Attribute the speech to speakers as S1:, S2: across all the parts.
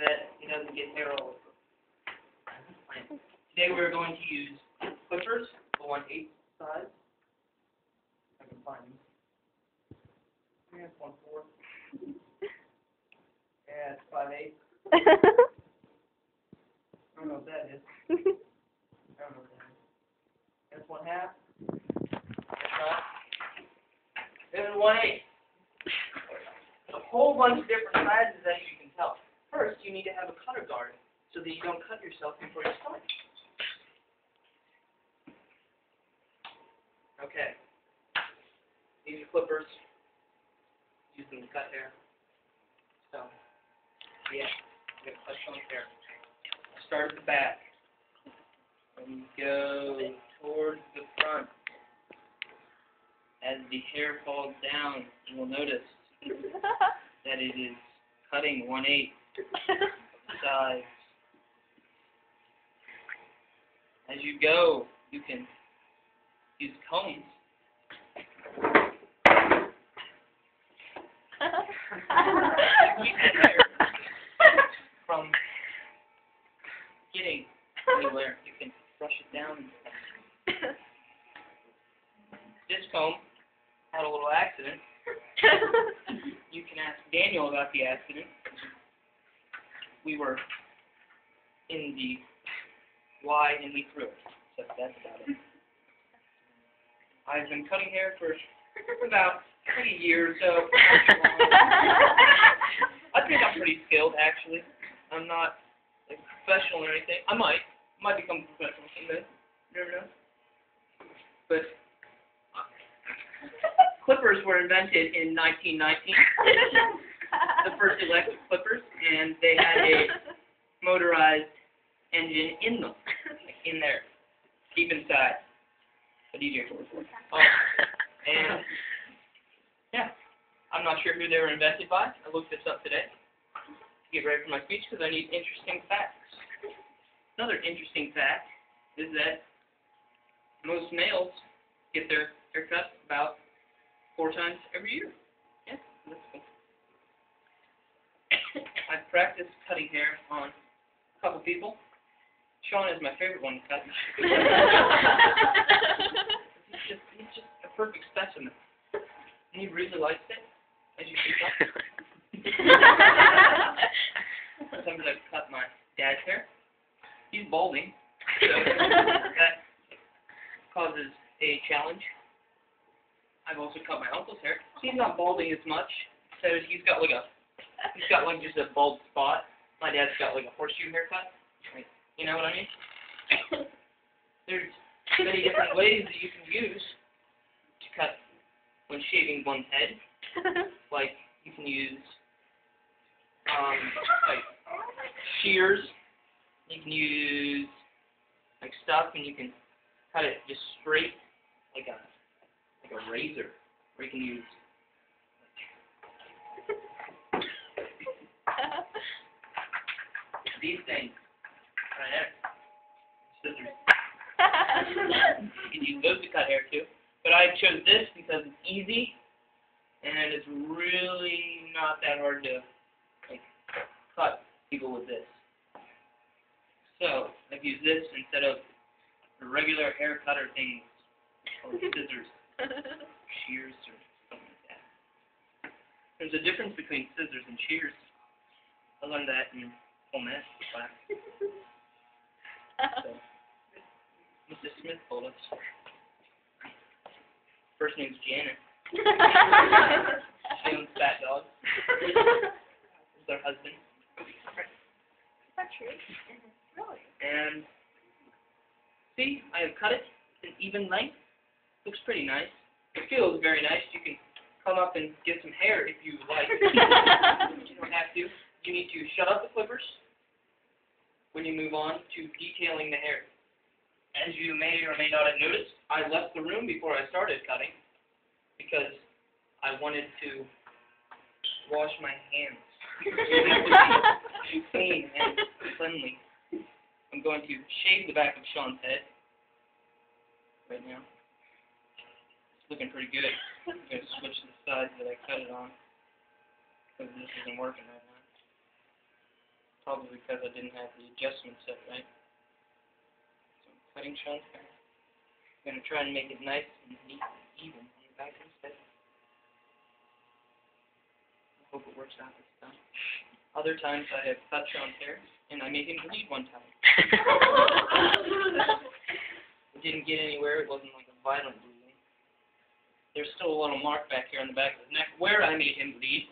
S1: that he doesn't get hair all over. Today we're going to use clippers, the 1/8 size. If I can find them. Yeah, it's 1/4. Yeah, it's 5/8. I don't know what that is. I don't know what that is. That's 1/2. That's not. Then 1/8. A whole bunch of different sizes, as you can tell. First, you need to have a cutter guard so that you don't cut yourself before you start. Okay. These are clippers. Use them to cut hair. So, yeah, I'm going to cut some hair. Start at the back. And go towards the front. As the hair falls down, you will notice that it is cutting 1/8 size. As you go, you can use combs. Keep the hair from getting anywhere. You can brush it down. This comb had a little accident. You can ask Daniel about the accident. We were in the Y and we threw it. So that's about it. I've been cutting hair for about a year or so. I think I'm pretty skilled, actually. I'm not like professional or anything. I might become professional someday. You never know. But clippers were invented in 1919. The first electric clippers, and they had a motorized engine in them, in there, deep inside. But easier to work with. And yeah, I'm not sure who they were invented by. I looked this up today to get ready for my speech because I need interesting facts. Another interesting fact is that most males get their haircut about 4 times every year. Yeah, that's cool. I've practiced cutting hair on a couple people. Shawn is my favorite one to cut. He's just a perfect specimen. And he really likes it, as you can tell. Sometimes I cut my dad's hair. He's balding, so that causes a challenge. I've also cut my uncle's hair. He's not balding as much, so he's got like just a bald spot. My dad's got like a horseshoe haircut. Like, you know what I mean? There's many different ways that you can use to cut when shaving one's head. Like you can use like shears. You can use like stuff, and you can cut it just straight like a razor, or you can use these things right there, scissors. You can use those to cut hair too, but I chose this because it's easy and it's really not that hard to like cut people with this. So I've used this instead of the regular hair cutter things or scissors. Shears or something like that. There's a difference between scissors and shears. I learned that in home ec class. So, Mrs. Smith told us. First name's Janet. She owns Fat Dog. It's her husband.
S2: That's true. Really?
S1: And see, I have cut it an even length. Looks pretty nice. It feels very nice. You can come up and get some hair if you like. You don't have to. You need to shut up the clippers when you move on to detailing the hair. As you may or may not have noticed, I left the room before I started cutting because I wanted to wash my hands. You have to be clean and cleanly. I'm going to shave the back of Shawn's head right now. Looking pretty good. I'm going to switch the sides that I cut it on because this isn't working right now. probably because I didn't have the adjustment set right. So I'm cutting Shawn's hair. I'm going to try and make it nice and neat and even on the back of his head. I hope it works out this time. Other times I have cut Shawn's hair, and I made him bleed one time. It didn't get anywhere. It wasn't like a violent bleeding. There's still a little mark back here on the back of his neck where I made him bleed.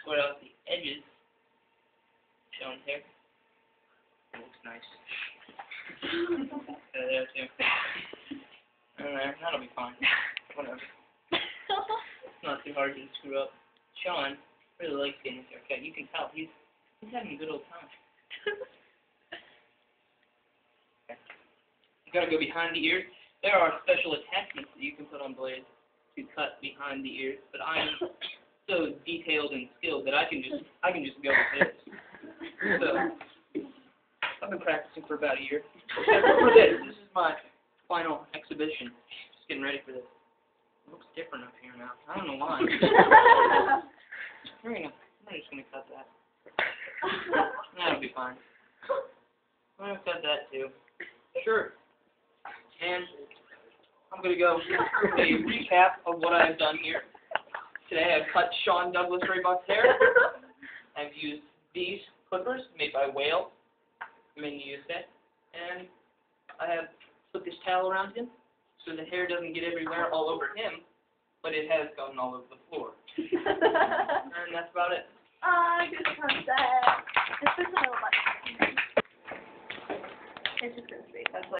S1: Square out the edges. Shawn's hair. It looks nice. There too. And there. That'll be fine. Whatever. It's not too hard to screw up. Shawn really likes getting his haircut. You can tell he's having a good old time. Okay. You gotta go behind the ears. There are special attachments that you can put on blades to cut behind the ears, but I'm so detailed and skilled that I can just go with this. So I've been practicing for about a year. Except for this. This is my final exhibition. Just getting ready for this. It looks different up here now. I don't know why. I'm just gonna cut that. That'll be fine. I'm gonna cut that too. Sure. And I'm gonna go through a recap of what I've done here. Today I've cut Shawn Douglas Raybuck's hair. I've used these clippers made by Whale. I'm going to use that. And I have put this towel around him so the hair doesn't get everywhere all over him, but it has gotten all over the floor. And that's about it.
S2: Good concept. This is a little bit. It's just gonna be. That's like